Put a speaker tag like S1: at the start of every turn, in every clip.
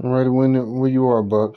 S1: I'm ready when you are, Buck.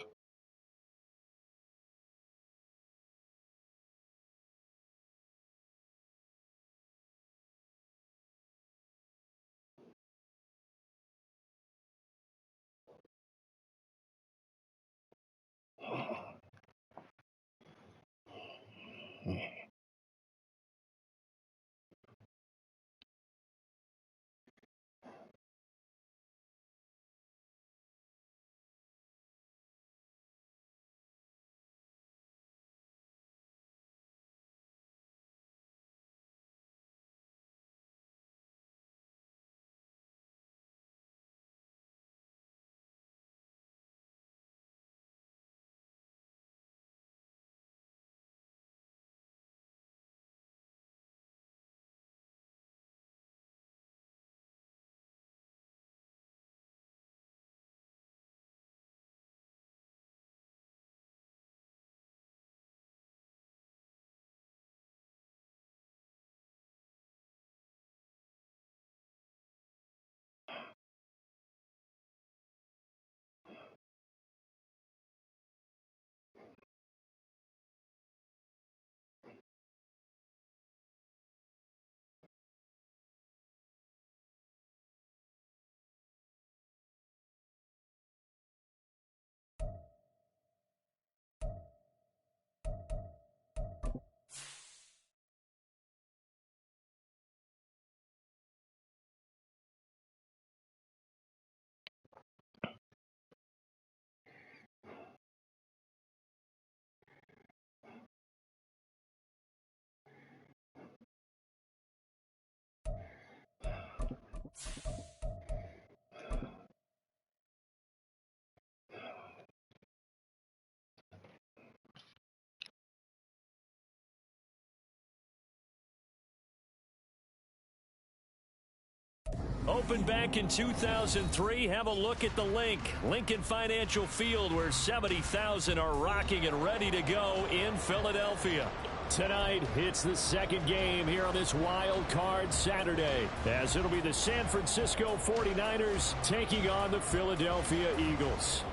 S2: Opened back in 2003. Have a look at the link. Lincoln Financial Field, where 70,000 are rocking and ready to go in Philadelphia. Tonight, it's the second game here on this wild card Saturday, as it'll be the San Francisco 49ers taking on the Philadelphia Eagles.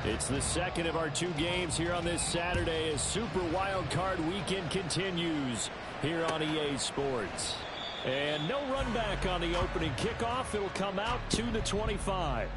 S2: It's the second of our two games here on this Saturday as Super Wild Card Weekend continues here on EA Sports. And no run back on the opening kickoff. It'll come out to the 25.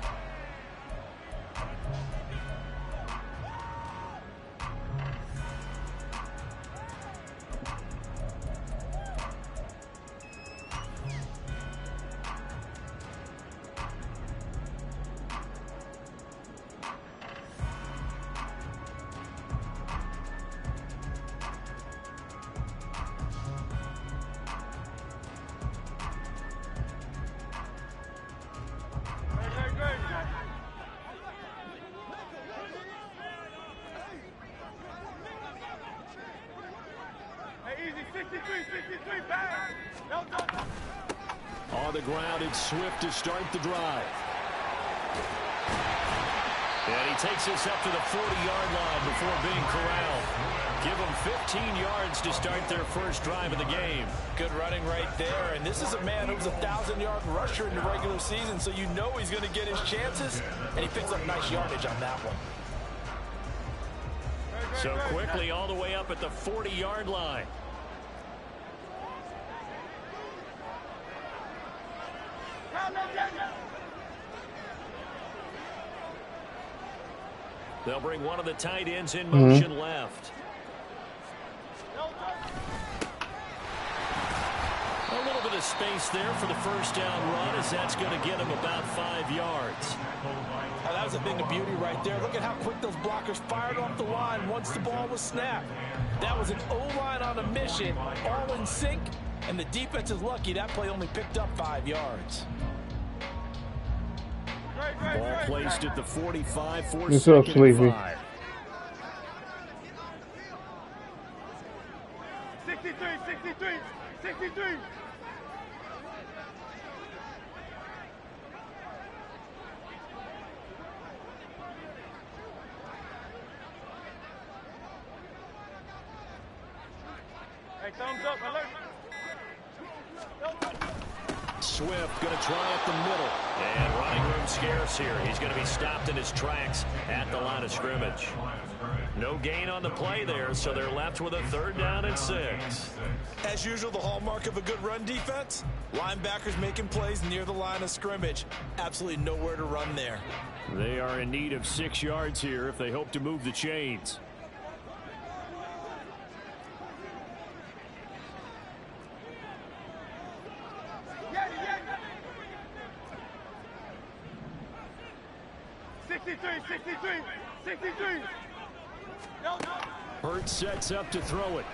S2: On the ground, it's Swift to start the drive. And he takes us up to the 40-yard line before being corralled. Give them 15 yards to start their first drive of the game.
S3: Good running right there. And this is a man who's a 1,000-yard rusher in the regular season, so you know he's going to get his chances. And he picks up nice yardage on that one.
S2: So quickly all the way up at the 40-yard line. They'll bring one of the tight ends in motion left. A little bit of space there for the first down run, as that's going to get him about 5 yards.
S3: Now, that was a thing of beauty right there. Look at how quick those blockers fired off the line once the ball was snapped. That was an O-line on a mission, all in sync, and the defense is lucky that play only picked up 5 yards.
S2: Ball placed at the 45 for
S1: What's up, Sleepy?
S4: 63.
S2: Swift going to try up the middle. And running room scarce here. He's going to be stopped in his tracks at the line of scrimmage. No gain on the play there, so they're left with a 3rd down and 6.
S3: As usual, the hallmark of a good run defense, linebackers making plays near the line of scrimmage. Absolutely nowhere to run there.
S2: They are in need of 6 yards here if they hope to move the chains. Hurt sets up to throw it.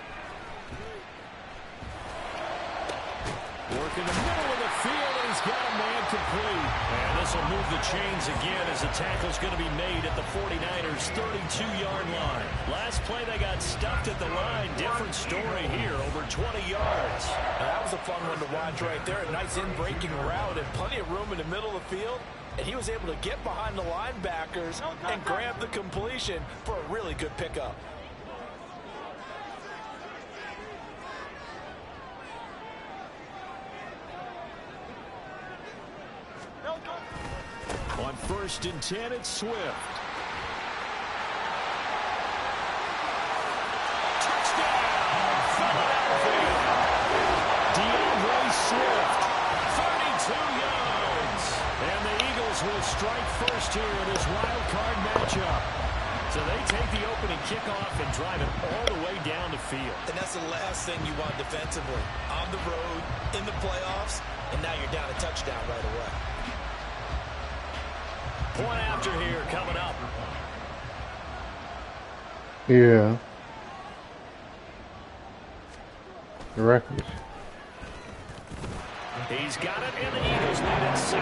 S2: Working the middle of the field, and he's got a man complete. And this will move the chains again as the tackle's going to be made at the 49ers' 32-yard line. Last play, they got stuffed at the line. Different story here, over 20 yards.
S3: Now, that was a fun one to watch right there. A nice in-breaking route and plenty of room in the middle of the field. And he was able to get behind the linebackers and grab the completion for a really good pickup.
S2: On 1st and 10, it's Swift. Touchdown, Philadelphia. DeAndre Swift, 32 yards. And the Eagles will strike first here in this wild card matchup. So they take the opening kickoff and drive it all the way down the field.
S3: And that's the last thing you want defensively. On the road, in the playoffs, and now you're down a touchdown right away.
S2: Point after here coming up.
S1: Yeah. The records.
S2: He's got it, and the Eagles lead at 7-0.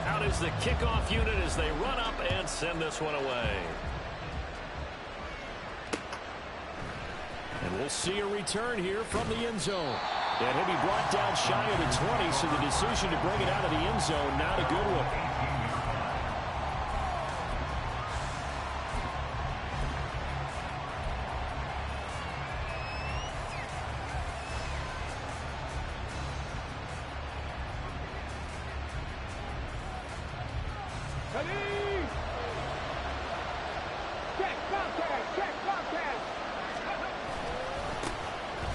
S2: Out is the kickoff unit as they run up and send this one away. And we'll see a return here from the end zone. And he'll be brought down shy of the 20, so the decision to bring it out of the end zone, not a good one.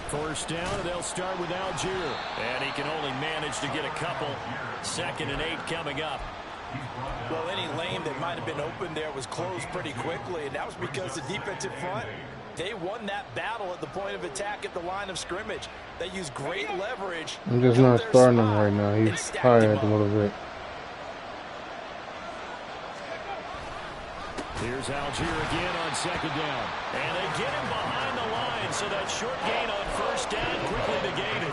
S2: First down, and they'll start with Algier. And he can only manage to get a couple. 2nd and 8 coming up.
S3: Well, any lane that might have been open there was closed pretty quickly, and that was because the defensive front, they won that battle at the point of attack at the line of scrimmage. They used great leverage.
S1: I'm just not starting him right now. He's tired a little bit.
S2: Here's Algier again on 2nd down. And they get him behind the line, so that short gain on 1st down quickly negated.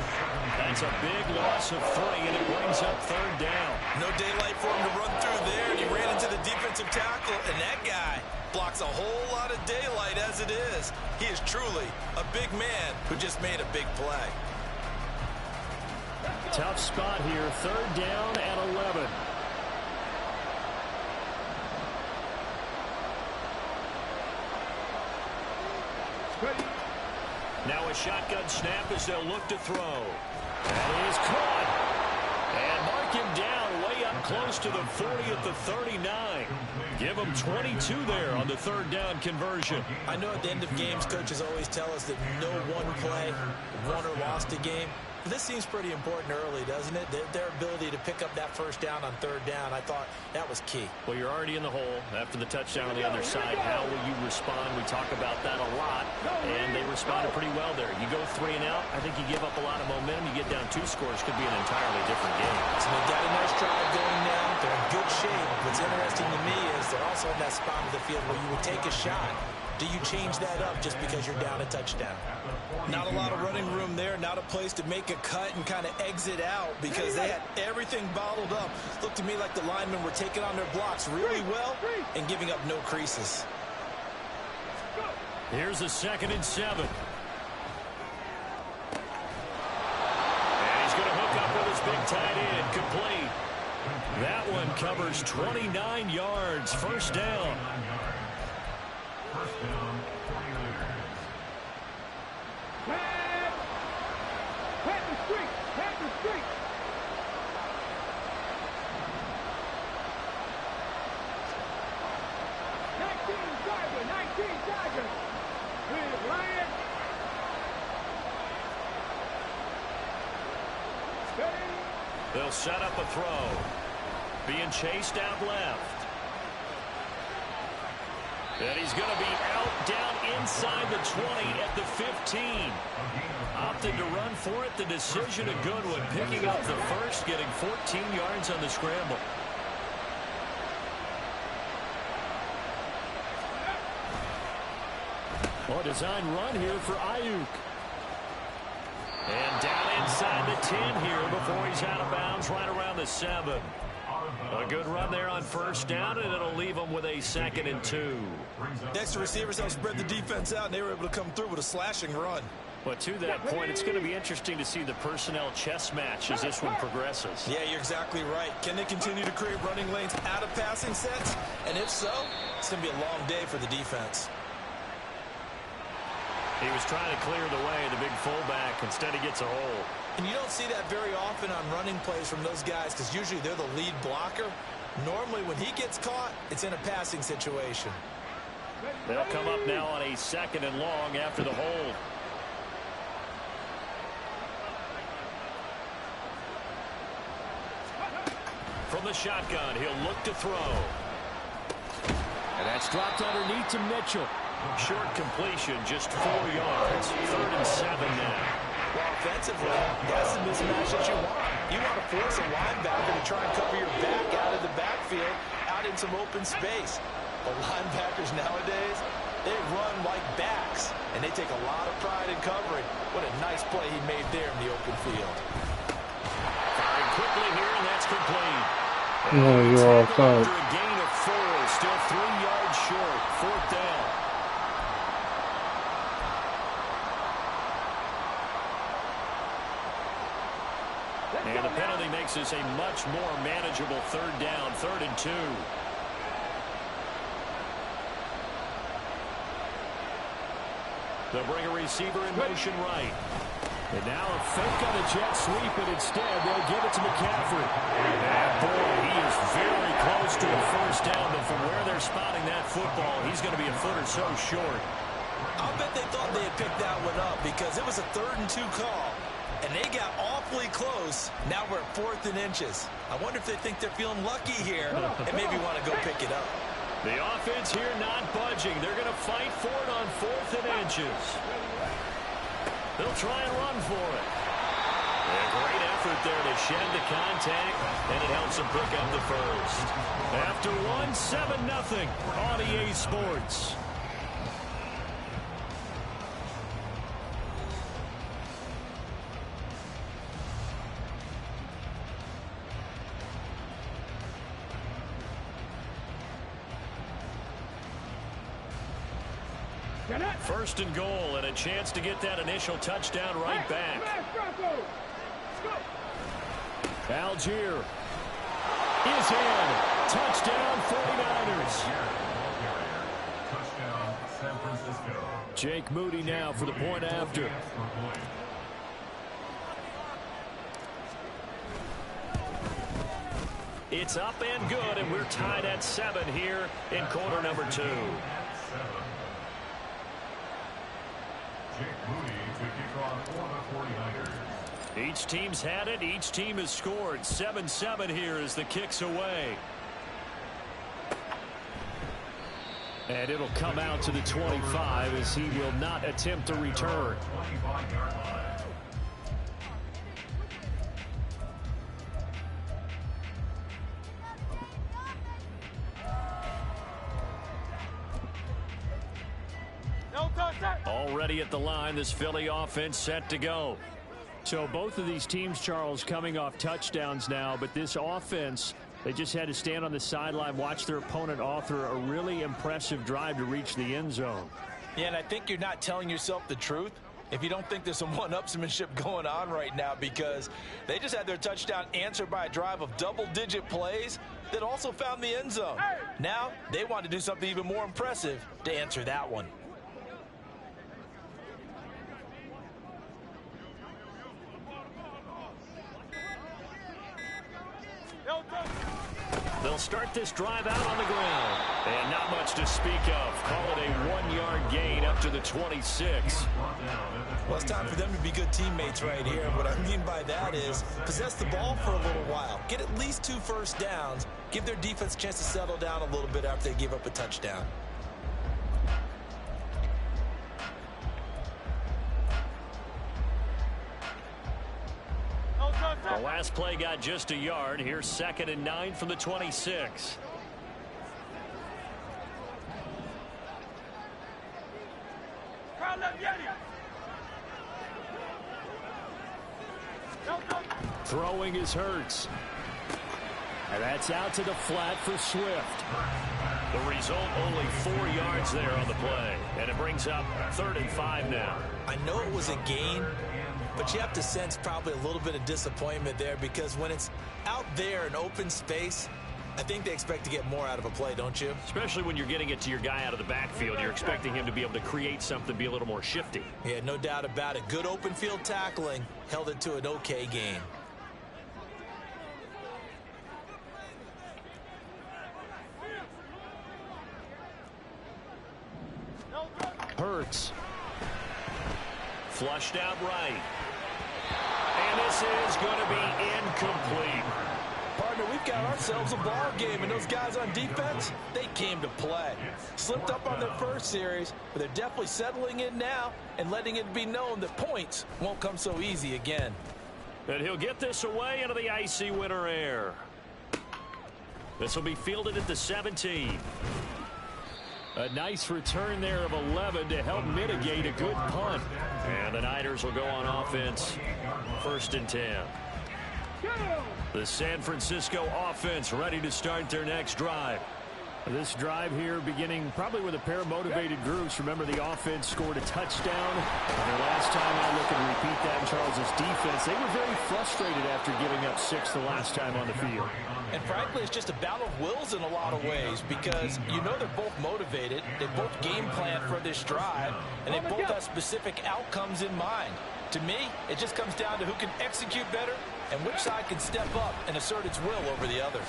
S2: That's a big loss of 3, and it brings up 3rd down.
S3: No daylight for him to run through there, and he ran into the defensive tackle, and that guy blocks a whole lot of daylight as it is. He is truly a big man who just made a big play.
S2: Tough spot here, 3rd down and 11. Now a shotgun snap as they'll look to throw. That is caught. And mark him down way up close to the 40 at the 39. Give him 22 there on the 3rd down conversion.
S3: I know at the end of games, coaches always tell us that no one play won or lost a game. This seems pretty important early, doesn't it? Their ability to pick up that 1st down on 3rd down, I thought that was key.
S2: Well, you're already in the hole after the touchdown on the other side. How will you respond? We talk about that a lot, and they responded pretty well there. You go 3 and out, I think you give up a lot of momentum. You get down 2 scores, could be an entirely different game.
S3: So they got a nice drive going now. They're in good shape. What's interesting to me is they're also in that spot of the field where you would take a shot. Do you change that up just because you're down a touchdown? Not a lot of running room there, not a place to make a cut and kind of exit out because they had everything bottled up. Looked to me like the linemen were taking on their blocks really well and giving up no creases.
S2: Here's a 2nd and 7. And he's going to hook up with his big tight end, complete. That one covers 29 yards, first down. They'll set up a throw. Being chased out left. And he's going to be out down inside the 20 at the 15. Opted to run for it. The decision a good one. Picking up the first, getting 14 yards on the scramble. Well, design run here for Ayuk. And down inside the 10 here before he's out of bounds right around the 7. A good run there on first down, and it'll leave them with a 2nd and 2.
S3: Next to receivers help spread the defense out, and they were able to come through with a slashing run.
S2: But to that point, it's going to be interesting to see the personnel chess match as this one progresses.
S3: Yeah, you're exactly right. Can they continue to create running lanes out of passing sets? And if so, it's going to be a long day for the defense.
S2: He was trying to clear the way, the big fullback. Instead, he gets a hole.
S3: And you don't see that very often on running plays from those guys because usually they're the lead blocker. Normally, when he gets caught, it's in a passing situation.
S2: They'll come up now on a 2nd and long after the hold. From the shotgun, he'll look to throw. And that's dropped underneath to Mitchell. Short completion, just 4 yards. 3rd and 7 now.
S3: Well, offensively, that's the mismatch that you want. You want to force a linebacker to try and cover your back out of the backfield, out in some open space. The linebackers nowadays, they run like backs, and they take a lot of pride in covering. What a nice play he made there in the open field.
S2: Firing quickly here, and that's complete.
S1: No, you're offside.
S2: After a gain of 4, still 3 yards short. 4th down. And the penalty makes this a much more manageable 3rd down, 3rd and 2. They'll bring a receiver in motion right. And now a fake on a jet sweep, and instead they'll give it to McCaffrey. And boy, he is very close to a first down, but from where they're spotting that football, he's going to be a foot or so short.
S3: I'll bet they thought they had picked that one up because it was a 3rd and 2 call. And they got awfully close. Now we're at 4th and inches. I wonder if they think they're feeling lucky here and maybe want to go pick it up.
S2: The offense here not budging. They're going to fight for it on 4th and inches. They'll try and run for it. A great effort there to shed the contact, and it helps them pick up the first. After one, 7-0 on EA Sports. First and goal, and a chance to get that initial touchdown right back. Algier is in. Touchdown 49ers. Jake Moody now for the point after. It's up and good, and we're tied at 7 here in quarter number 2. Each team's had it. Each team has scored. 7-7 here as the kick's away. And it'll come out to the 25 as he will not attempt to return. Already at the line, this Philly offense set to go. So both of these teams, Charles, coming off touchdowns now, but this offense, they just had to stand on the sideline, watch their opponent author a really impressive drive to reach the end zone.
S3: Yeah, and I think you're not telling yourself the truth if you don't think there's some one-upsmanship going on right now, because they just had their touchdown answered by a drive of double-digit plays that also found the end zone. Now they want to do something even more impressive to answer that one.
S2: They'll start this drive out on the ground. And not much to speak of. Call it a 1-yard gain up to the 26.
S3: Well, it's time for them to be good teammates right here. What I mean by that is possess the ball for a little while. Get at least 2 first downs. Give their defense a chance to settle down a little bit after they give up a touchdown.
S2: The last play got just a yard. Here's 2nd and 9 from the 26. Throwing is Hurts. And that's out to the flat for Swift. The result, only 4 yards there on the play. And it brings up 3rd and 5 now.
S3: I know it was a gain, but you have to sense probably a little bit of disappointment there, because when it's out there in open space, I think they expect to get more out of a play, don't you?
S2: Especially when you're getting it to your guy out of the backfield. You're expecting him to be able to create something, be a little more shifty.
S3: Yeah, no doubt about it. Good open field tackling held it to an okay gain.
S2: Hurts. Flushed out right. And this is going to be incomplete.
S3: Partner, we've got ourselves a ball game, and those guys on defense, they came to play. Slipped up on their first series, but they're definitely settling in now and letting it be known that points won't come so easy again.
S2: And he'll get this away into the icy winter air. This will be fielded at the 17. A nice return there of 11 to help mitigate a good punt. And the Niners will go on offense, 1st and 10. The San Francisco offense ready to start their next drive. This drive here beginning probably with a pair of motivated groups. Remember, the offense scored a touchdown. And their last time I look and repeat that in Charles's defense, they were very frustrated after giving up 6 the last time on the field.
S3: And frankly, it's just a battle of wills in a lot of ways, because you know they're both motivated. They both game plan for this drive, and they both have specific outcomes in mind. To me, it just comes down to who can execute better and which side can step up and assert its will over the other.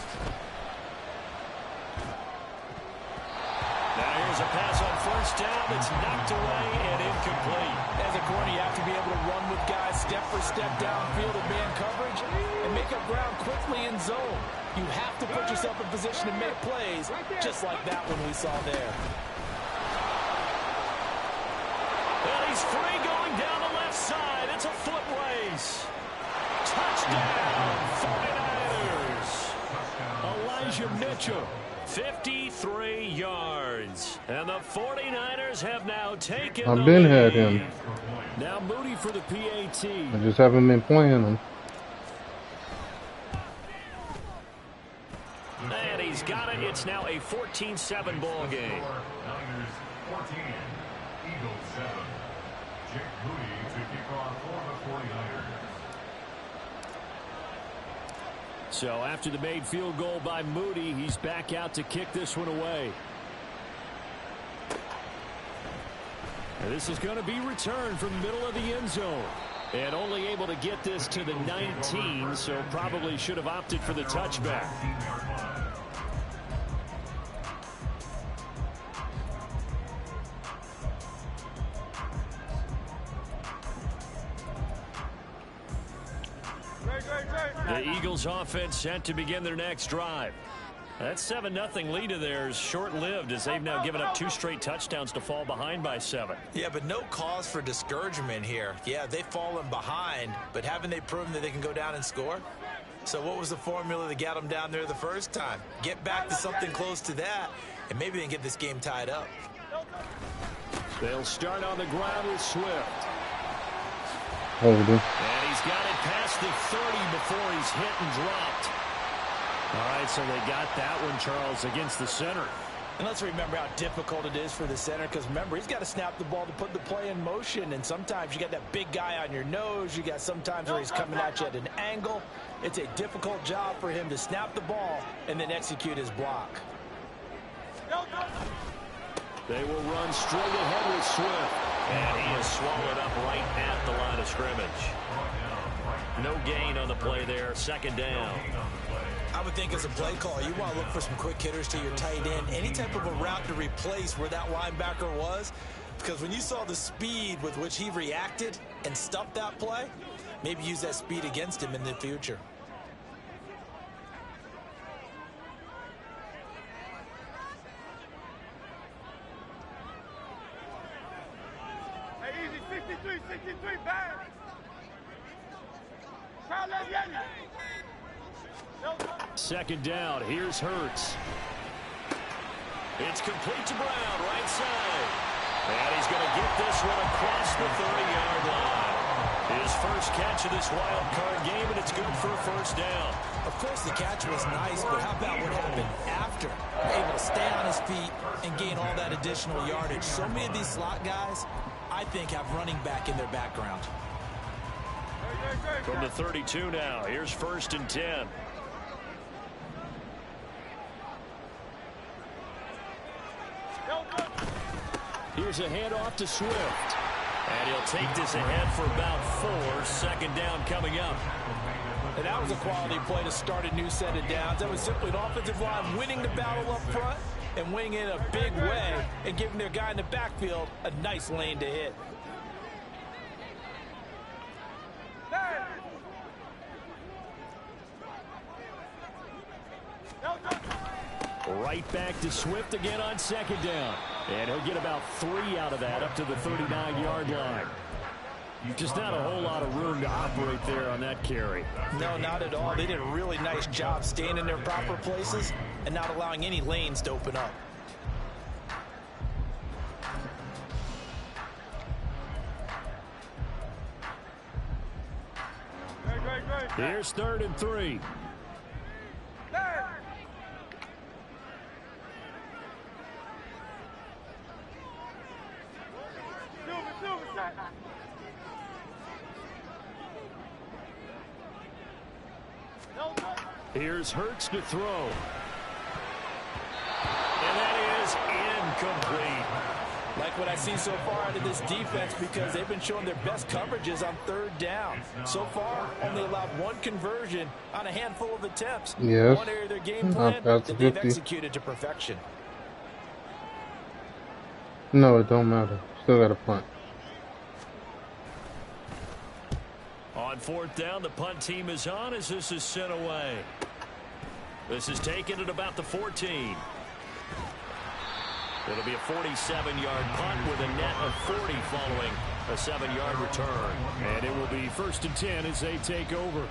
S2: Now here's a pass on 1st down. It's knocked away and incomplete.
S3: As a corner, you have to be able to run with guys step for step downfield in man coverage and make up ground quickly in zone. You have to put yourself in position to make plays, just like that one we saw there.
S2: And he's free going down the left side. It's a foot race. Touchdown, 49ers. Elijah Mitchell. 53 yards. And the 49ers have now taken
S1: I've been had him.
S2: Now Moody for the PAT.
S1: I just haven't been playing him.
S2: And he's got it. It's now a 14-7 ball game.
S4: Niners 14, Eagles 7. Jake Moody to kick off for the 49ers.
S2: So after the made field goal by Moody, he's back out to kick this one away. And this is going to be returned from the middle of the end zone. And only able to get this to the 19, so probably should have opted for the touchback. The Eagles offense set to begin their next drive. That 7-0 lead of theirs short-lived, as they've now given up 2 straight touchdowns to fall behind by 7.
S3: Yeah, but no cause for discouragement here. Yeah, they've fallen behind, but haven't they proven that they can go down and score? So what was the formula that got them down there the first time? Get back to something close to that, and maybe they can get this game tied up.
S2: They'll start on the ground with Swift.
S1: Over there.
S2: And he's got it past the 30 before he's hit and dropped. All right, so they got that one, Charles, against the center.
S3: And let's remember how difficult it is for the center, because remember, he's got to snap the ball to put the play in motion, and sometimes you got that big guy on your nose. You got sometimes where he's coming at you at an angle. It's a difficult job for him to snap the ball and then execute his block.
S2: They will run straight ahead with Swift, and he is swallowed up right at the line of scrimmage. No gain on the play there, second down.
S3: I would think as a play call, you want to look for some quick hitters to your tight end. Any type of a route to replace where that linebacker was. Because when you saw the speed with which he reacted and stuffed that play, maybe use that speed against him in the future.
S5: Hey, easy, 63, bang. Crowd left,
S2: Second down, here's Hurts. It's complete to Brown, right side. And he's going to get this one across the 30-yard line. His first catch of this wild card game, and it's good for a first down.
S3: Of course, the catch was nice, but how about what happened after? Able to stay on his feet and gain all that additional yardage. So many of these slot guys, I think, have running back in their background.
S2: From the 32 now, here's 1st and 10. Here's a handoff to Swift. And he'll take this ahead for about 4. Second down coming up.
S3: And that was a quality play to start a new set of downs. That was simply an offensive line winning the battle up front and winning it in a big way and giving their guy in the backfield a nice lane to hit.
S2: Right back to Swift again on second down. And he'll get about 3 out of that up to the 39-yard line. Just not a whole lot of room to operate there on that carry.
S3: No, not at all. They did a really nice job staying in their proper places and not allowing any lanes to open up.
S2: Here's 3rd and 3. Here's Hurts to throw. And that is incomplete.
S3: Like what I see so far out of this defense, because they've been showing their best coverages on 3rd down. So far, only allowed 1 conversion on a handful of attempts.
S1: Yes.
S3: One area of their game plan that they've executed to perfection.
S1: No, it don't matter. Still got a punt.
S2: On 4th down, the punt team is on as this is sent away. This is taken at about the 14. It'll be a 47-yard punt with a net of 40 following a 7-yard return. And it will be 1st and 10 as they take over.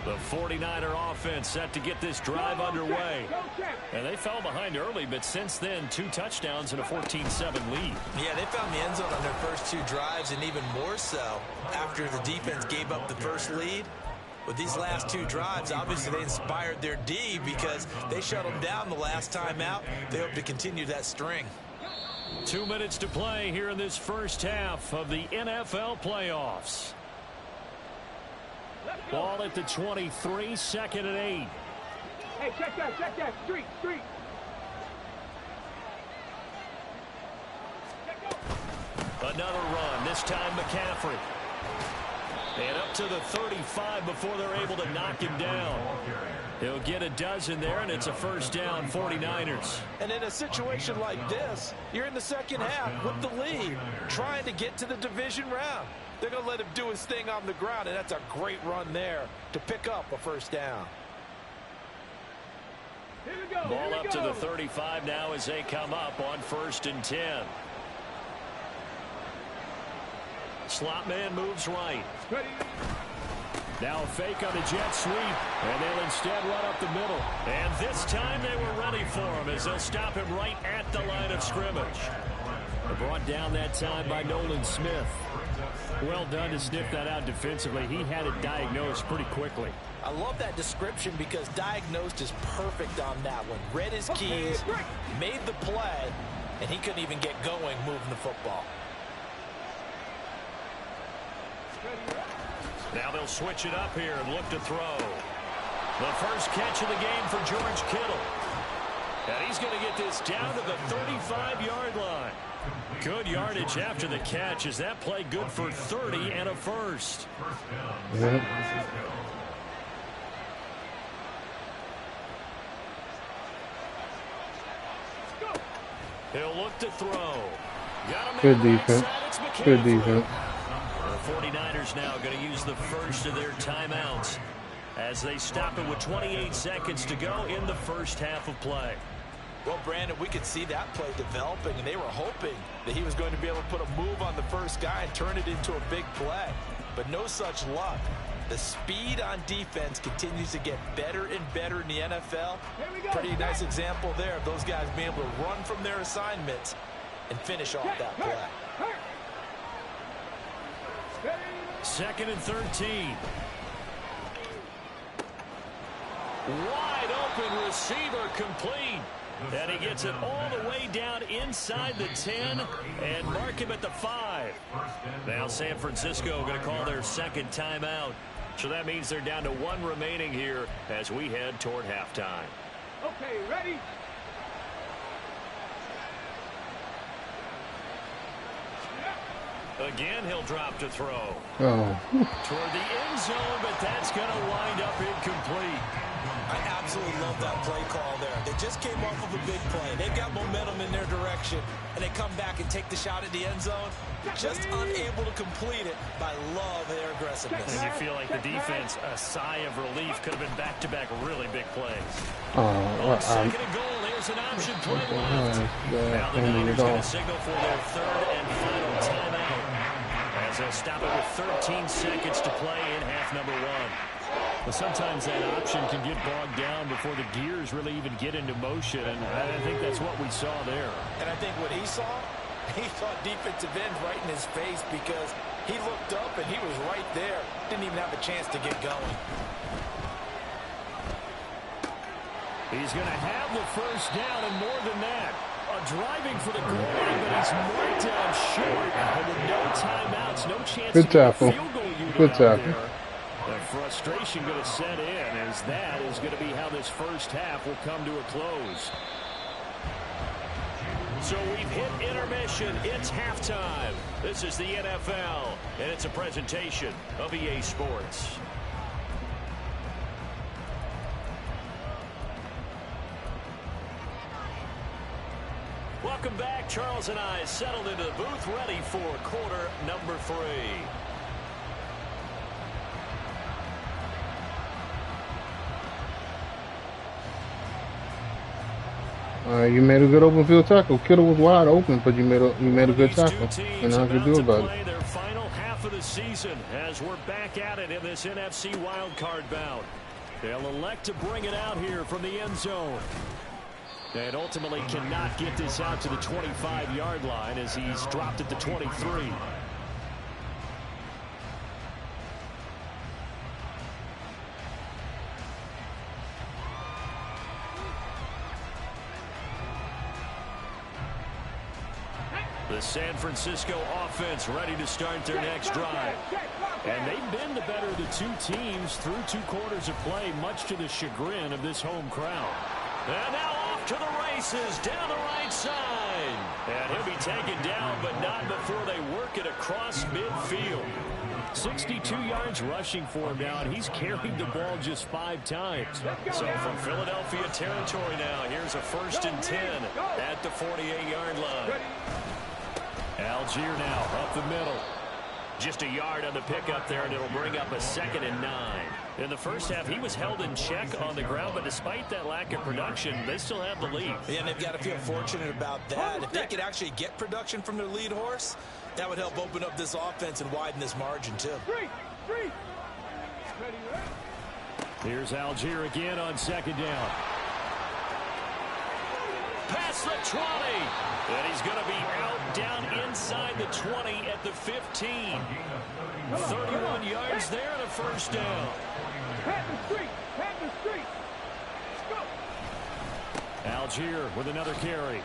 S2: The 49er offense set to get this drive underway. And they fell behind early, but since then, 2 touchdowns and a 14-7 lead.
S3: Yeah, they found the end zone on their first 2 drives, and even more so after the defense gave up the first lead. With these last 2 drives, obviously they inspired their D because they shut them down the last time out. They hope to continue that string.
S2: 2 minutes to play here in this first half of the NFL playoffs. Ball at the 23, 2nd and 8.
S5: Hey, check that, street.
S2: Another run, this time McCaffrey. And up to the 35 before they're able to knock him down. He'll get a dozen there, and it's a first down, 49ers.
S3: And in a situation like this, you're in the second half with the lead, trying to get to the division round. They're going to let him do his thing on the ground, and that's a great run there to pick up a first down.
S2: Ball up to the 35 now as they come up on 1st and 10. Slot man moves right. Now a fake on the jet sweep, and they'll instead run up the middle. And this time they were ready for him as they'll stop him right at the line of scrimmage. Brought down that time by Nolan Smith. Well done to sniff that out defensively. He had it diagnosed pretty quickly.
S3: I love that description because diagnosed is perfect on that one. Read his keys, made the play, and he couldn't even get going moving the football.
S2: Now they'll switch it up here and look to throw. The first catch of the game for George Kittle. And he's going to get this down to the 35-yard line. Good yardage after the catch. Is that play good for 30 and a first?
S1: Yeah.
S2: He'll look to throw.
S1: Good defense. Good defense.
S2: The 49ers now going to use the first of their timeouts as they stop it with 28 seconds to go in the first half of play.
S3: Well, Brandon, we could see that play developing, and they were hoping that he was going to be able to put a move on the first guy and turn it into a big play. But no such luck. The speed on defense continues to get better and better in the NFL. Pretty nice example there of those guys being able to run from their assignments and finish off that play.
S2: 2nd and 13. Wide open receiver complete. And he gets it all the way down inside the 10 and mark him at the 5. Now San Francisco going to call their second timeout. So that means they're down to 1 remaining here as we head toward halftime.
S5: Okay, ready?
S2: Again, he'll drop to throw.
S1: Oh.
S2: Toward the end zone, but that's going to wind up incomplete.
S3: I absolutely love that play call there. They just came off of a big play. They've got momentum in their direction, and they come back and take the shot at the end zone. Just unable to complete it, but I love their aggressiveness.
S2: And you feel like the defense, a sigh of relief, could have been back-to-back really big plays. Second and goal, there's an option play left. Now the Niners going to signal for their third and final timeout as they'll stop it with 13 seconds to play in half number 1.
S6: Well, sometimes that option can get bogged down before the gears really even get into motion, and I think that's what we saw there.
S3: And I think what he saw defensive end right in his face because he looked up and he was right there. Didn't even have a chance to get going.
S2: He's going to have the first down and more than that. Driving for the goal line, but he's marked down short. And with no timeouts, no chance to get a field goal unit
S1: Good
S2: out
S1: tackle.
S2: there. The frustration going to set in as that is going to be how this first half will come to a close. So we've hit intermission. It's halftime. This is the NFL, and it's a presentation of EA Sports. Welcome back. Charles and I settled into the booth, ready for quarter number 3.
S1: You made a good open field tackle. Kittle was wide open, but you made a good tackle. And how could you do about it?
S2: Their final half of the season as we're back at it in this NFC wildcard bout. They'll elect to bring it out here from the end zone. And ultimately cannot get this out to the 25-yard line as he's dropped at the 23. The San Francisco offense ready to start their next drive. And they've been the better of the two teams through 2 quarters of play, much to the chagrin of this home crowd. And now off to the races down the right side. And he'll be taken down, but not before they work it across midfield. 62 yards rushing for him now, and he's carried the ball just 5 times. So from Philadelphia territory now, here's a 1st and 10 at the 48-yard line. Algier now up the middle. Just a yard on the pickup there, and it'll bring up a 2nd and 9. In the first half, he was held in check on the ground, but despite that lack of production, they still have the lead.
S3: Yeah, and they've got to feel fortunate about that. If they could actually get production from their lead horse, that would help open up this offense and widen this margin, too.
S2: Here's Algier again on 2nd down. Past the 20. And he's going to be out down inside inside the 20 at the 15. 31 yards there and a first down.
S5: Pat the street. Pat the street. Go.
S2: Algier with another carry.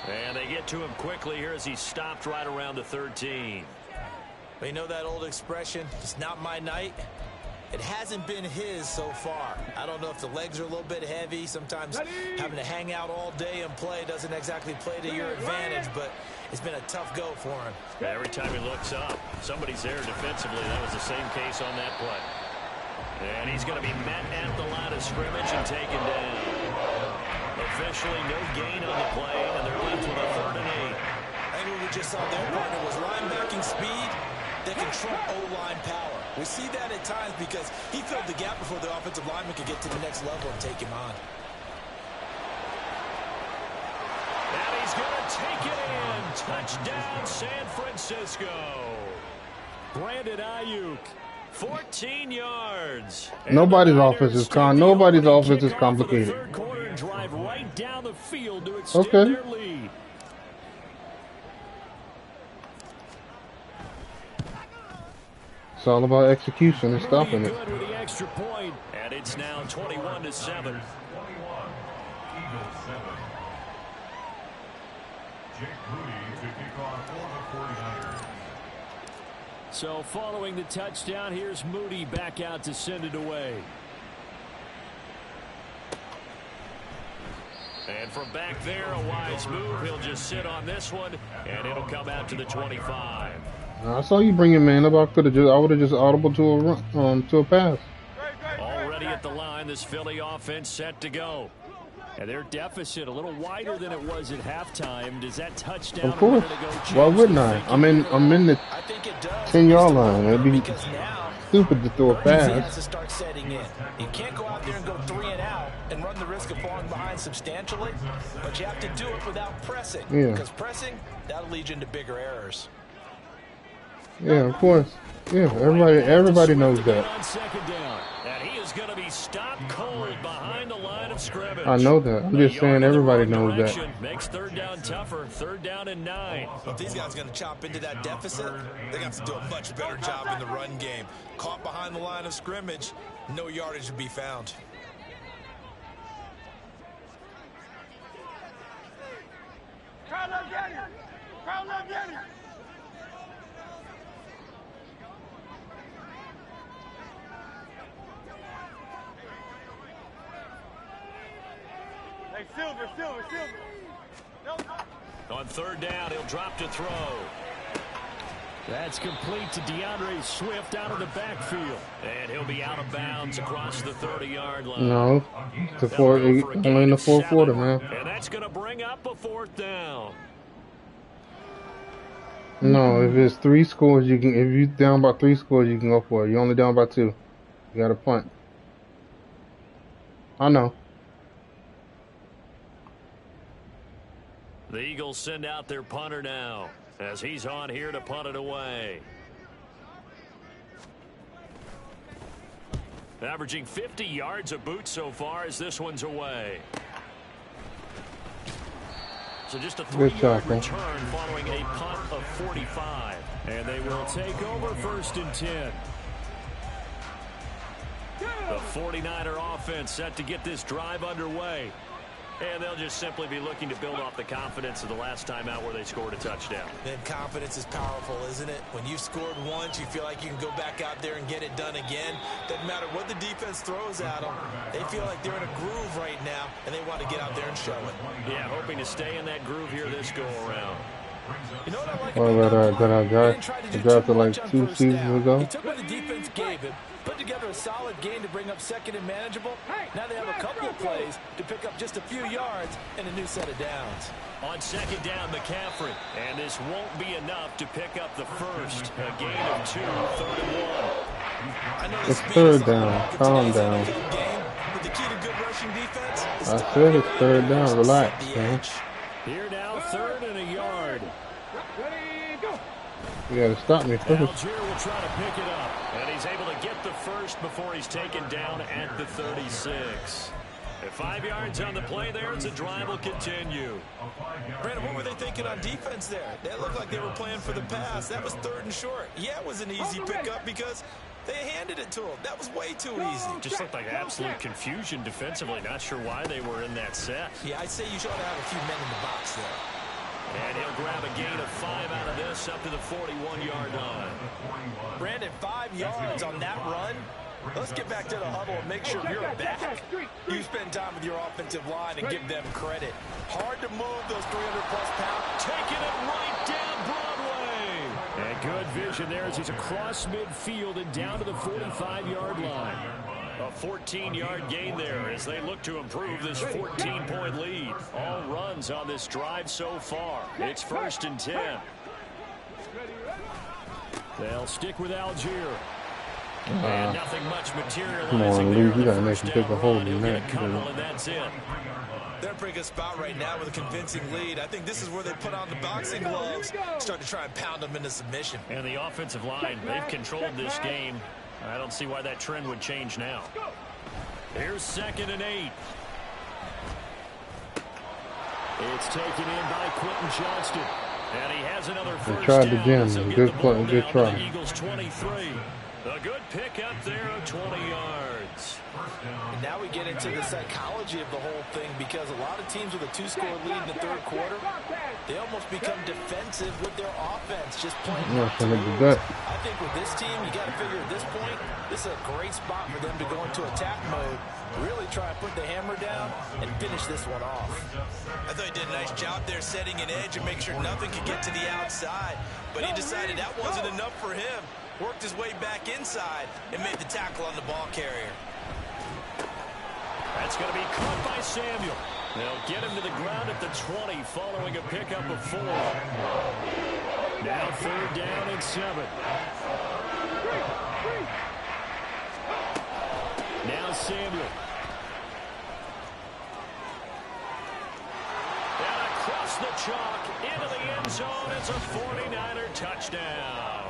S2: And they get to him quickly here as he stopped right around the 13.
S3: You know that old expression, it's not my night? It hasn't been his so far. I don't know if the legs are a little bit heavy. Sometimes having to hang out all day and play doesn't exactly play to your advantage, but it's been a tough go for him.
S2: Every time he looks up, somebody's there defensively. That was the same case on that play. And he's going to be met at the line of scrimmage and taken down. Officially no gain on the play, and they're left with a 3rd and 8.
S3: I think what we just saw there, partner, was linebacking speed that can trump O-line power. We see that at times because he filled the gap before the offensive lineman could get to the next level and take him on.
S2: And he's going to take it in. Touchdown, San Francisco. Brandon Ayuk, 14 yards.
S1: Nobody's offense is Nobody's offense is complicated.
S2: Third quarter and drive right down the field to extend their lead.
S1: It's all about execution and stopping it.
S2: Good with the extra point, and it's now 21-7.
S4: 21, Eagles 7. Jake Moody to kick off for the 49ers.
S2: So following the touchdown, here's Moody back out to send it away. And from back there, a wise move. He'll just sit on this one, and it'll come out to the 25.
S1: I saw you bring your man up. I would have just audible to a run, to a pass.
S2: Already at the line, this Philly offense set to go. And their deficit a little wider than it was at halftime. Does that touchdown?
S1: Of course. Why wouldn't I? I'm in the 10-yard line. It'd be stupid to throw a pass.
S3: Has to start setting in. You can't go out there and go 3 and out and run the risk of falling behind substantially, but you have to do it without pressing.
S1: Yeah.
S3: Because pressing, that'll lead you into bigger errors.
S1: Yeah, of course. Yeah, everybody knows that.
S2: On second down. And he is going to be stopped cold behind the line of scrimmage.
S1: I know that. I'm just saying everybody knows that.
S2: Makes 3rd down tougher. 3rd down and 9.
S3: If these guys are going to chop into that deficit, they have to do a much better job in the run game. Caught behind the line of scrimmage, no yardage to be found.
S5: Crowd up, Danny. Crowd up, Danny. Hey, Silver. Nope.
S2: On 3rd down, he'll drop to throw. That's complete to DeAndre Swift out of the backfield. And he'll be out of bounds across the 30-yard line.
S1: No, only in the 4th quarter, man.
S2: And that's going to bring up a 4th down.
S1: No, if it's 3 scores, if you're down by 3 scores, you can go for it. You're only down by 2. You got to punt. I know.
S2: The Eagles send out their punter now as he's on here to punt it away. Averaging 50 yards a boot so far as this one's away. So just a 3-yard return following a punt of 45. And they will take over 1st and 10. The 49er offense set to get this drive underway. And they'll just simply be looking to build off the confidence of the last time out where they scored a touchdown.
S3: Then confidence is powerful, isn't it? When you've scored once, you feel like you can go back out there and get it done again. Doesn't matter what the defense throws at them. They feel like they're in a groove right now, and they want to get out there and show it.
S2: Yeah, hoping to stay in that groove here this go-around.
S3: You know what I like
S1: I drafted like 2 seasons ago.
S3: He took what the defense gave him, put together a solid game to bring up 2nd and manageable. Now they have a couple of plays to pick up just a few yards and a new set of downs.
S2: On 2nd down, McCaffrey. And this won't be enough to pick up the first. A gain of 2, 3rd and 1.
S1: It's 3rd down. Calm down.
S3: But the key to good rushing defense is
S1: I said it's 3rd down. Relax, man.
S2: Here now, 3rd and a yard.
S5: Ready, go.
S1: You gotta stop me first.
S2: Algier will try to pick it up. And he's able to get the first before he's taken down at the 36. At 5 yards on the play there, as the drive will continue.
S3: Brandon, what were they thinking on defense there? They looked like they were playing for the pass. That was 3rd and short. Yeah, it was an easy pickup because they handed it to him. That was way too easy.
S2: Just looked like absolute confusion defensively. Not sure why they were in that set.
S3: Yeah, I'd say you should have a few men in the box there.
S2: And he'll grab a gain of 5 out of this up to the 41-yard line.
S3: Brandon, 5 yards on that run. Let's get back to the huddle and make sure you're back. You spend time with your offensive line and give them credit. Hard to move those 300-plus pounds.
S2: Taking it right down Broadway. And good vision there as he's across midfield and down to the 45-yard line. A 14-yard gain there as they look to improve this 14-point lead. All runs on this drive so far. It's 1st and 10. They'll stick with Algier. And nothing much materializing.
S1: Come on, Lee, you gotta make him take a hold in that.
S2: And that's it.
S3: They're in a pretty good spot right now with a convincing lead. I think this is where they put on the boxing gloves, start to try and pound them into submission.
S2: And the offensive line, they've controlled this game. I don't see why that trend would change now. Here's 2nd and 8. It's taken in by Quentin Johnston. And he has another first
S1: tried
S2: down.
S1: again.
S2: So
S1: Good play, good try.
S2: Eagles 23. A good pick up there of 20 yards.
S3: And now we get into the psychology of the whole thing because a lot of teams with a 2-score lead in the 3rd quarter, they almost become defensive with their offense, just playing.
S1: I
S3: think with this team, you got to figure at this point, this is a great spot for them to go into attack mode, really try and put the hammer down and finish this one off. I thought he did a nice job there setting an edge and make sure nothing could get to the outside, but he decided that wasn't enough for him. Worked his way back inside and made the tackle on the ball carrier.
S2: That's going to be caught by Samuel. They'll get him to the ground at the 20 following a pickup of 4. Now 3rd down and 7. Now Samuel. And across the chalk into the end zone. It's a 49er touchdown.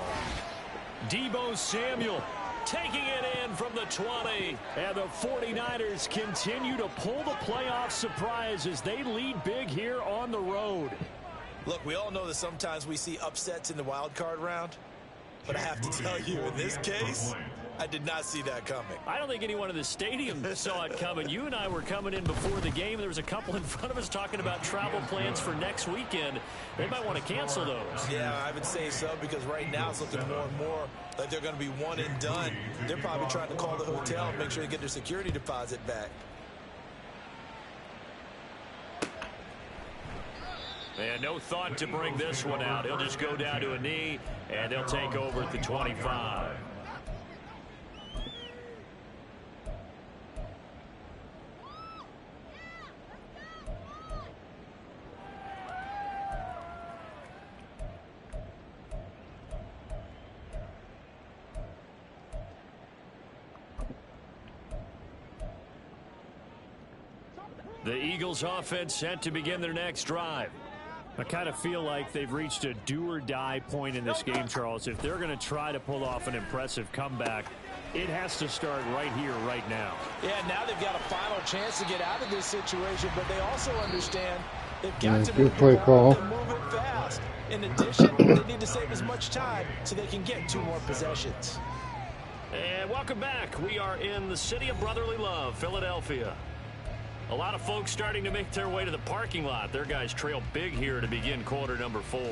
S2: Deebo Samuel taking it in from the 20. And the 49ers continue to pull the playoff surprise as they lead big here on the road.
S3: Look, we all know that sometimes we see upsets in the wild card round. But I have to tell you, in this case, I did not see that coming.
S2: I don't think anyone in the stadium saw it coming. You and I were coming in before the game. There was a couple in front of us talking about travel plans for next weekend. They might want to cancel those.
S3: Yeah, I would say so because right now it's looking more and more like they're going to be one and done. They're probably trying to call the hotel and make sure they get their security deposit back.
S2: And no thought to bring this one out. He'll just go down to a knee, and they'll take over at the 25. The Eagles offense set to begin their next drive. I kind of feel like they've reached a do-or-die point in this game, Charles. If they're going to try to pull off an impressive comeback, it has to start right here, right now.
S3: Yeah, now they've got a final chance to get out of this situation, but they also understand they've got to move the ball and move it fast. In addition, they need to save as much time so they can get 2 more possessions.
S2: And welcome back. We are in the city of brotherly love, Philadelphia. A lot of folks starting to make their way to the parking lot. Their guys trail big here to begin quarter number 4.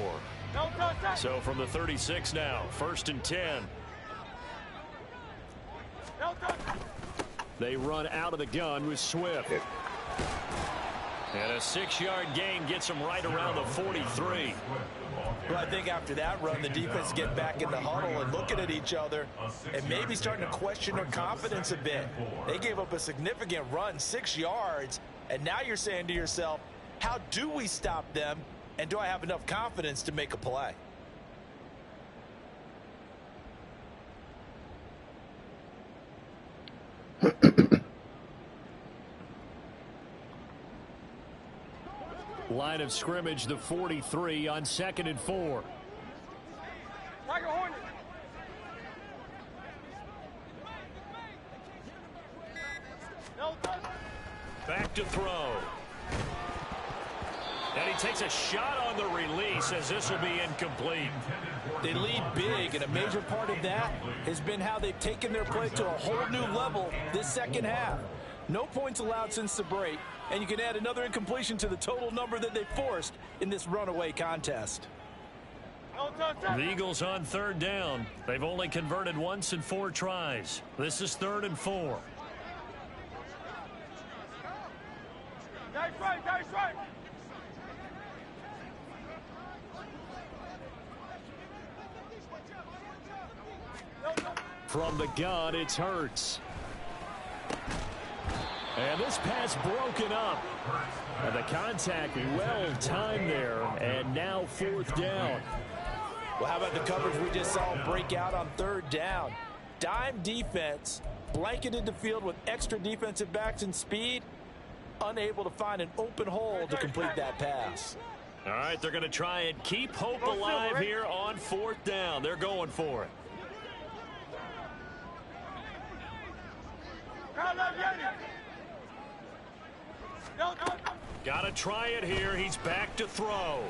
S2: So from the 36 now, 1st and 10. They run out of the gun with Swift. And a 6-yard gain gets them right around the 43.
S3: Well, I think after that run, the defense get back in the huddle and looking at each other and maybe starting to question their confidence a bit. They gave up a significant run, 6 yards, and now you're saying to yourself, how do we stop them, and do I have enough confidence to make a play?
S2: Line of scrimmage, the 43 on 2nd and 4. Back to throw. And he takes a shot on the release as this will be incomplete.
S3: They lead big, and a major part of that has been how they've taken their play to a whole new level this second half. No points allowed since the break, and you can add another incompletion to the total number that they forced in this runaway contest.
S2: The Eagles on third down. They've only converted once in 4 tries. This is 3rd and 4.
S5: Nice right, nice right.
S2: From the gun, it's Hurts. And this pass broken up. And the contact well timed there. And now 4th down.
S3: Well, how about the coverage we just saw break out on 3rd down? Dime defense, blanketed the field with extra defensive backs and speed, unable to find an open hole to complete that pass.
S2: All right, they're going to try and keep hope alive here on 4th down. They're going for it. Got to try it here. He's back to throw.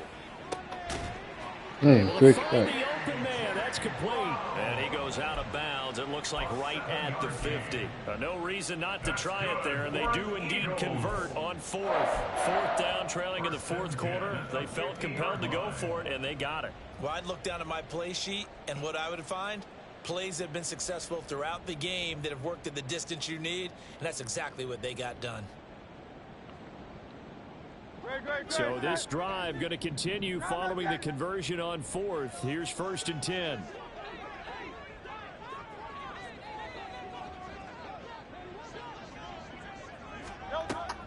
S1: Good
S2: Find
S1: catch.
S2: the open man. That's complete. And he goes out of bounds. It looks like right at the 50. No reason not to try it there, and they do indeed convert on 4th down, trailing in the 4th quarter. They felt compelled to go for it, and they got it.
S3: Well, I'd look down at my play sheet, and what I would find, plays that have been successful throughout the game that have worked at the distance you need, and that's exactly what they got done.
S2: So this drive going to continue following the conversion on 4th. Here's 1st and 10.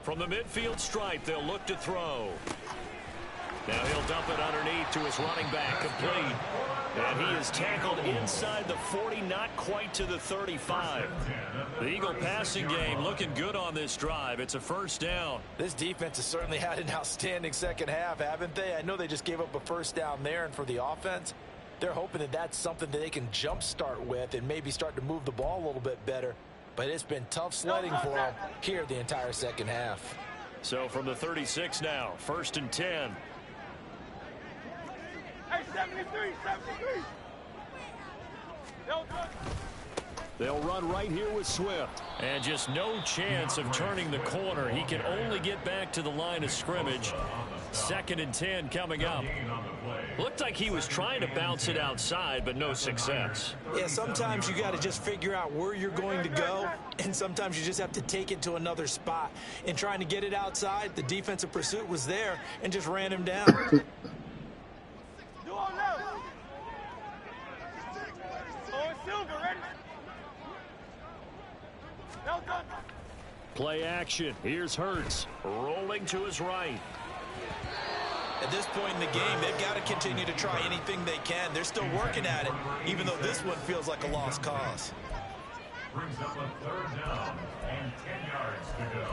S2: From the midfield stripe, they'll look to throw. Now he'll dump it underneath to his running back, complete. And he is tackled inside the 40, not quite to the 35. The Eagle passing game looking good on this drive. It's a 1st down.
S3: This defense has certainly had an outstanding second half, haven't they? I know they just gave up a 1st down there, and for the offense, they're hoping that that's something that they can jumpstart with and maybe start to move the ball a little bit better. But it's been tough sledding for them here the entire second half.
S2: So from the 36 now, 1st and 10.
S5: Hey, 73, 73.
S2: They'll run right here with Swift. And just no chance of turning the corner. He can only get back to the line of scrimmage. 2nd and 10 coming up. Looked like he was trying to bounce it outside, but no success.
S3: Yeah, sometimes you got to just figure out where you're going to go, and sometimes you just have to take it to another spot. In trying to get it outside, the defensive pursuit was there and just ran him down.
S2: Play action. Here's Hurts rolling to his right.
S3: At this point in the game, they've got to continue to try anything they can. They're still working at it, even though this one feels like a lost cause.
S4: Brings up a 3rd down and 10 yards to go.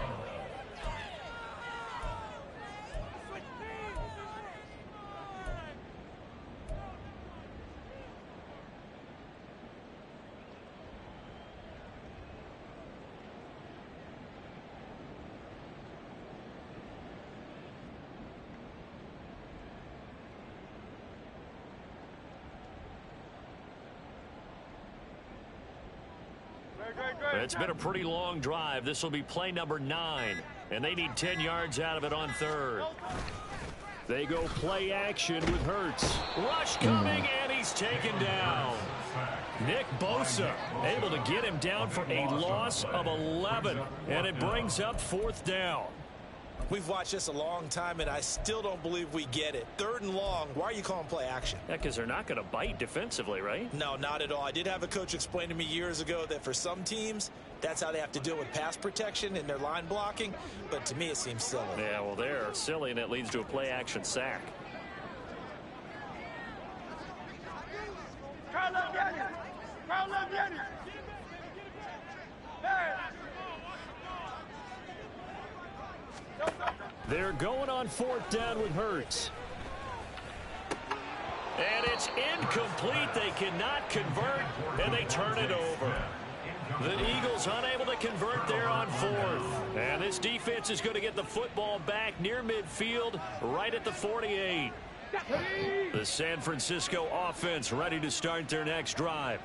S2: It's been a pretty long drive. This will be play number 9, and they need 10 yards out of it on 3rd. They go play action with Hurts. Rush coming, and he's taken down. Nick Bosa able to get him down for a loss of 11, and it brings up 4th down.
S3: We've watched this a long time, and I still don't believe we get it. 3rd and long, why are you calling play action?
S2: Yeah, because they're not going to bite defensively, right?
S3: No, not at all. I did have a coach explain to me years ago that for some teams, that's how they have to deal with pass protection and their line blocking, but to me it seems silly.
S2: Yeah, well, they're silly, and it leads to a play action sack. They're going on 4th down with Hurts. And it's incomplete. They cannot convert, and they turn it over. The Eagles unable to convert there on 4th. And this defense is going to get the football back near midfield, right at the 48. The San Francisco offense ready to start their next drive.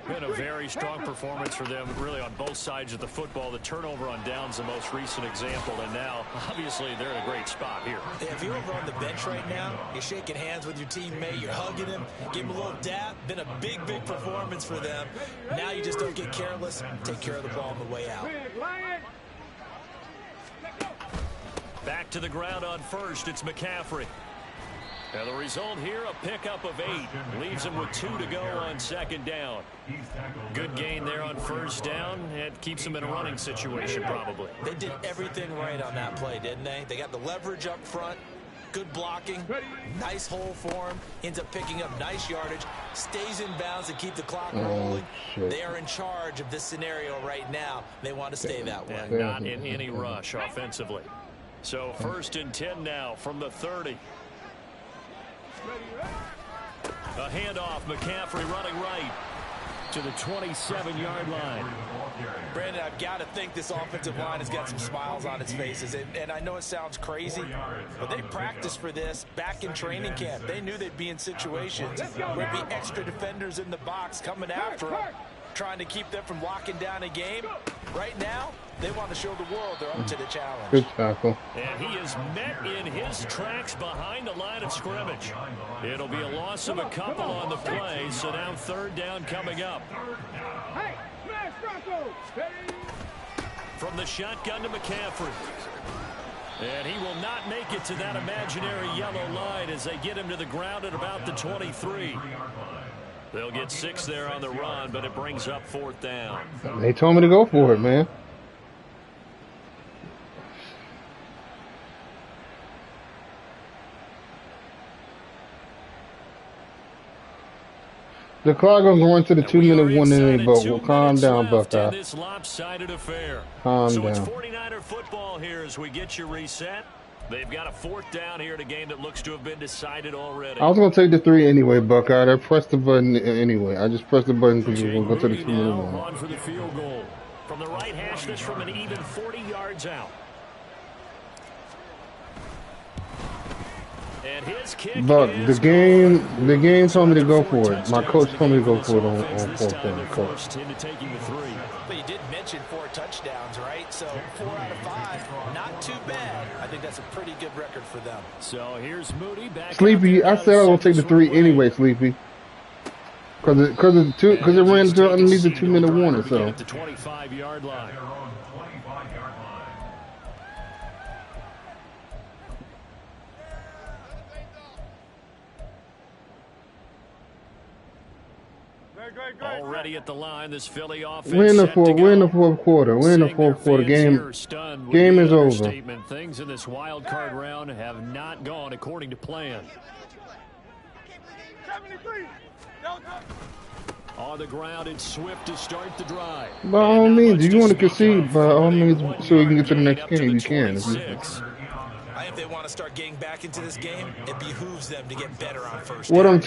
S2: Been a very strong performance for them, really, on both sides of the football. The turnover on downs, the most recent example, and now, obviously, they're in a great spot here.
S3: Yeah, if you're over on the bench right now, you're shaking hands with your teammate, you're hugging him, give him a little dap. Been a big, big performance for them. Now you just don't get careless, take care of the ball on the way out.
S2: Back to the ground on first, it's McCaffrey. And the result here, a pickup of 8. Leaves him with 2 to go on 2nd down. Good gain there on 1st down. It keeps him in a running situation, probably.
S3: They did everything right on that play, didn't they? They got the leverage up front, good blocking, nice hole for him, ends up picking up nice yardage, stays in bounds to keep the clock rolling. They are in charge of this scenario right now. They want to stay that way.
S2: And not in any rush offensively. So 1st and 10 now from the 30. A handoff, McCaffrey running right to the 27-yard line.
S3: Brandon, I've got to think this offensive line has got some smiles on its faces. And I know it sounds crazy, but they practiced for this back in training camp. They knew they'd be in situations where there'd be extra defenders in the box coming after them, trying to keep them from locking down a game. Right now, they want to show the world they're up to the challenge.
S1: Good tackle.
S2: And he is met in his tracks behind the line of scrimmage. It'll be a loss of a couple on the play, so now 3rd down coming up. From the shotgun to McCaffrey. And he will not make it to that imaginary yellow line as they get him to the ground at about the 23. They'll get 6 there on the run, but it brings up 4th down.
S1: They told me to go for it, man. The clock gonna go into the 2-minute warning anyway, but we'll calm down, Buckeye.
S2: This lopsided affair.
S1: Calm
S2: so
S1: down.
S2: it's 49er football here as we get you reset. They've got a 4th down here in a game that looks to have been decided already.
S1: I was gonna take the 3 anyway, Buckeye. I pressed the button anyway. I just pressed the button because we we're gonna go to the 2-minute warning.
S2: On for the field goal from the right hash. This from an even 40 yards out. And his kick
S1: Buck, the game told me to go for it. My coach told me to go for it on 4th down.
S3: But you did mention 4 touchdowns, right? So 4 out of 5, not too bad. I think that's a pretty good record for them.
S2: So here's Moody back.
S1: Sleepy, I said I was gonna take the 3 anyway, Sleepy. Because it ran underneath the 2-minute warning. So
S2: the 25-yard line. Already at the line, this Philly offense.
S1: we're in the 4th quarter. We're in the 4th quarter. Game is over.
S2: Things in this wild card round have not gone according to plan. On the ground, it's Swift to start the drive.
S1: By all means, if you want to concede, by all means, so we can get to the next game, you can.
S3: If they want to start getting back into this game, it behooves them to get better on 1st
S1: What
S3: down.
S1: I'm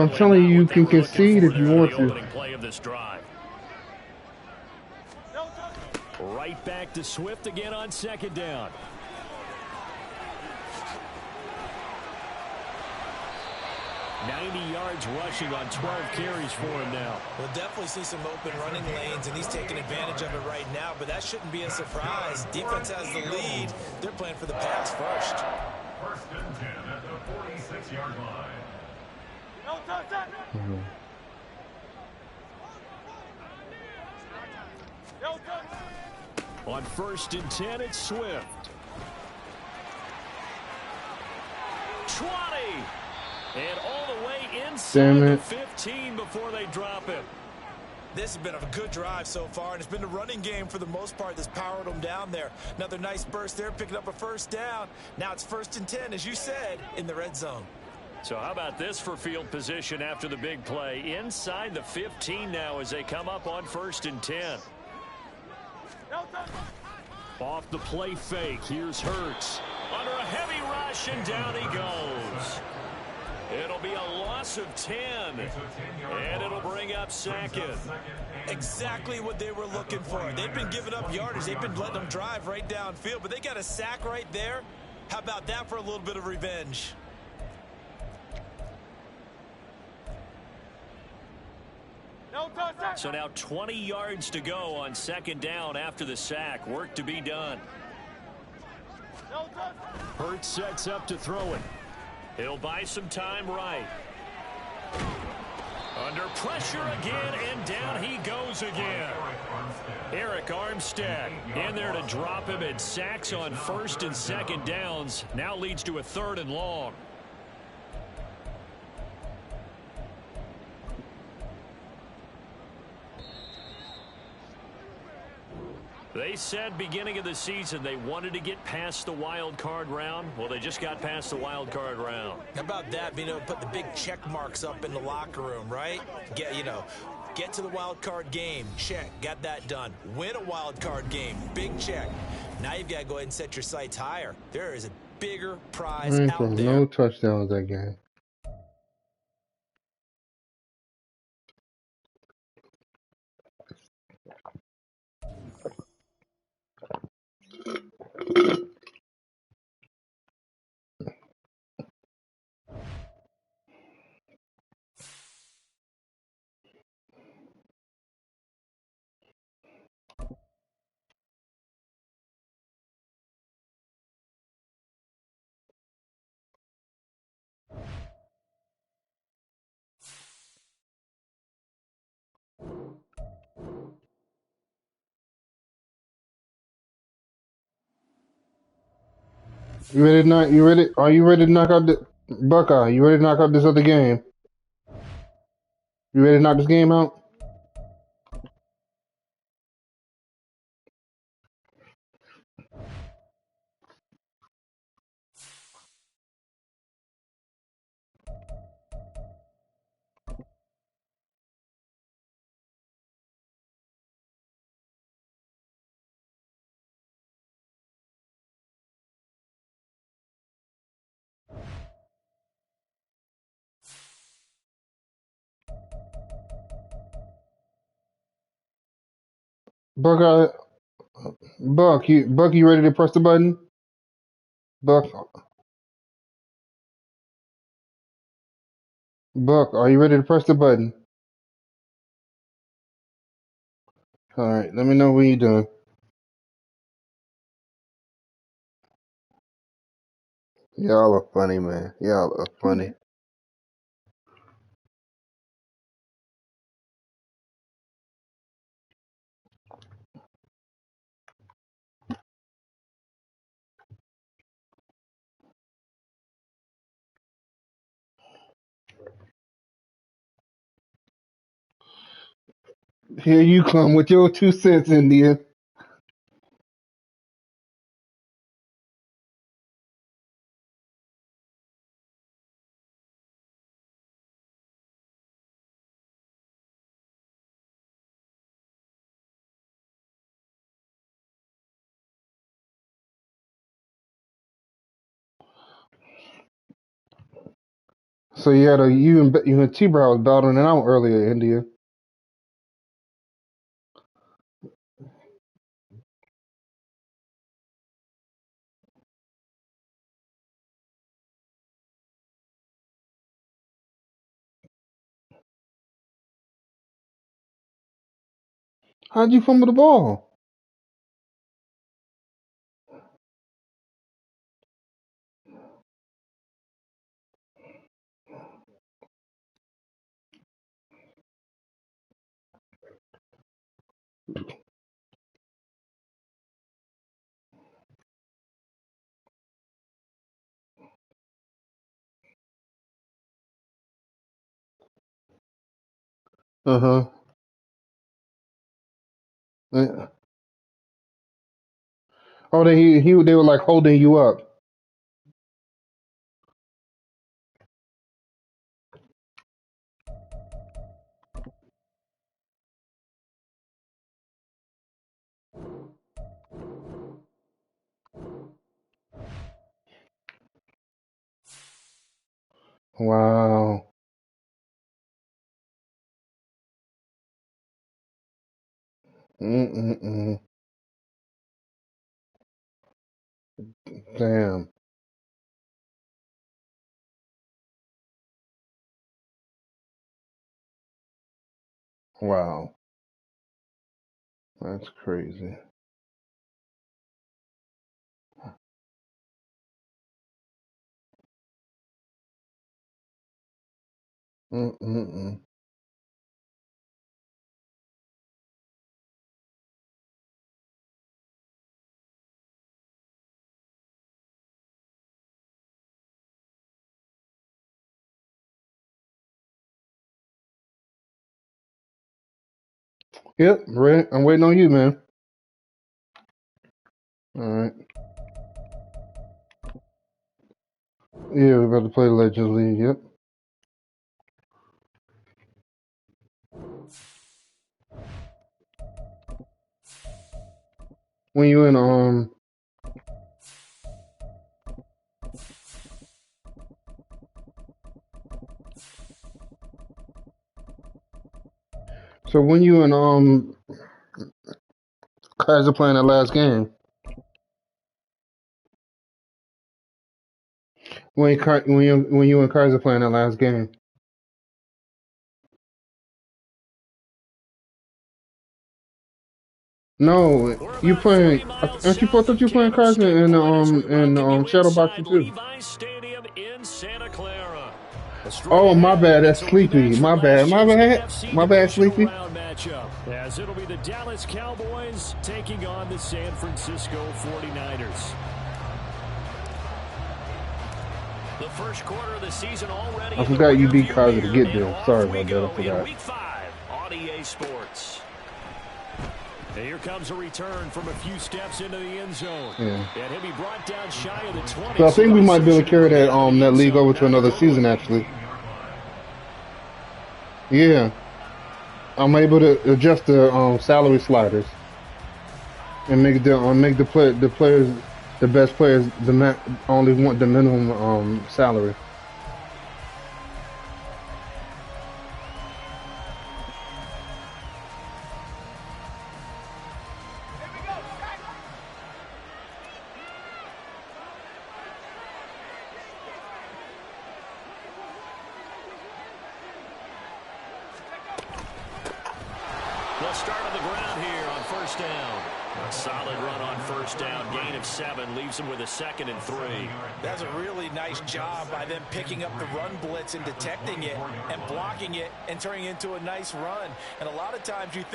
S1: telling you, you can concede if you want to.
S2: Play of this drive. Right back to Swift again on 2nd down. yards rushing on 12 carries for him now.
S3: We'll definitely see some open running lanes, and he's taking advantage of it right now, but that shouldn't be a surprise. Defense has the lead. They're playing for the pass first.
S4: 1st and 10 at the 46-yard line.
S2: On 1st and 10, it's Swift. 20. And all the way inside the 15 before they drop him.
S3: This has been a good drive so far, and it's been a running game for the most part that's powered them down there. Another nice burst there, picking up a 1st down. Now it's 1st and 10, as you said, in the red zone.
S2: So how about this for field position after the big play? Inside the 15 now as they come up on 1st and 10. Off the play fake, here's Hurts. Under a heavy rush, and down he goes. It'll be a loss of 10. And it'll bring up second.
S3: Exactly what they were looking for. They've been giving up yardage. They've been letting them drive right downfield, but they got a sack right there. How about that for a little bit of revenge?
S2: So now 20 yards to go on second down after the sack. Work to be done.
S6: Hurts sets up to throw it.
S2: He'll buy some time right. Under pressure again, and down he goes again. Eric Armstead in there to drop him, and sacks on first and second downs. Now leads to a 3rd and long. They said beginning of the season they wanted to get past the wild card round. Well, they just got past the wild card round.
S3: How about that? Being able to put the big check marks up in the locker room, right? Get to the wild card game. Check. Got that done. Win a wild card game. Big check. Now you've got to go ahead and set your sights higher. There is a bigger prize out there.
S1: No touchdowns that game. You ready to knock? You ready? Are you ready to knock out the Buckeye? You ready to knock out this other game? You ready to knock this game out? Buckeye, Buck, you ready to press the button? Buck, are you ready to press the button? All right, let me know when you're done. Y'all are funny, man. Y'all are funny. Here you come with your 2 cents, India. So you and T-Brow was battling it out earlier, India. How'd you fumble the ball? Uh-huh. Oh, they were like holding you up. Wow. Mm-mm-mm. Damn. Wow. That's crazy. Mm-mm-mm. Yep, Ray, I'm waiting on you, man. All right. Yeah, we're about to play Legends League. Yep. When you in so when you and Kaiser playing that last game, when you and Kaiser playing that last game. No,
S2: We're
S1: you
S2: about 3
S1: playing?
S2: miles
S1: Aren't you? I
S2: south
S1: thought
S2: of
S1: you playing Kaiser
S2: Candlestick Point as we welcome you
S1: Shadow Boxing
S2: inside
S1: too.
S2: Levi's Stadium in Santa Clara. Straight
S1: Oh, my
S2: ahead,
S1: bad. That's
S2: it's a rematch
S1: Sleepy.
S2: from
S1: My bad.
S2: last
S1: My
S2: year's
S1: bad.
S2: AFC
S1: My bad,
S2: Divisional
S1: Sleepy.
S2: Round matchup, as it'll be the Dallas Cowboys taking on the San Francisco 49ers. The first quarter of the season already
S1: I
S2: in the
S1: forgot you beat
S2: rearview
S1: Kaiser to
S2: mirror,
S1: get
S2: and
S1: there.
S2: off
S1: Sorry
S2: we
S1: about that.
S2: go
S1: I
S2: in
S1: forgot.
S2: Week 5 on EA Sports. And here comes a return from a few steps into the end zone.
S1: Yeah.
S2: And he'll be brought down shy of the 20.
S1: So I think we might be able to
S2: Decision
S1: carry
S2: bring it
S1: that
S2: out of the
S1: that
S2: end
S1: league
S2: zone.
S1: over to
S2: Not
S1: another
S2: good.
S1: season. Actually, yeah. I'm able to adjust the salary sliders and make the players the best players only want the minimum salary.
S2: They'll start on the ground here on first down. A solid run on first down. Gain of 7 leaves them with a 2nd and 3.
S3: That's a really nice job by them picking up the run blitz and detecting it and blocking it and turning it into a nice run. And a lot of times you think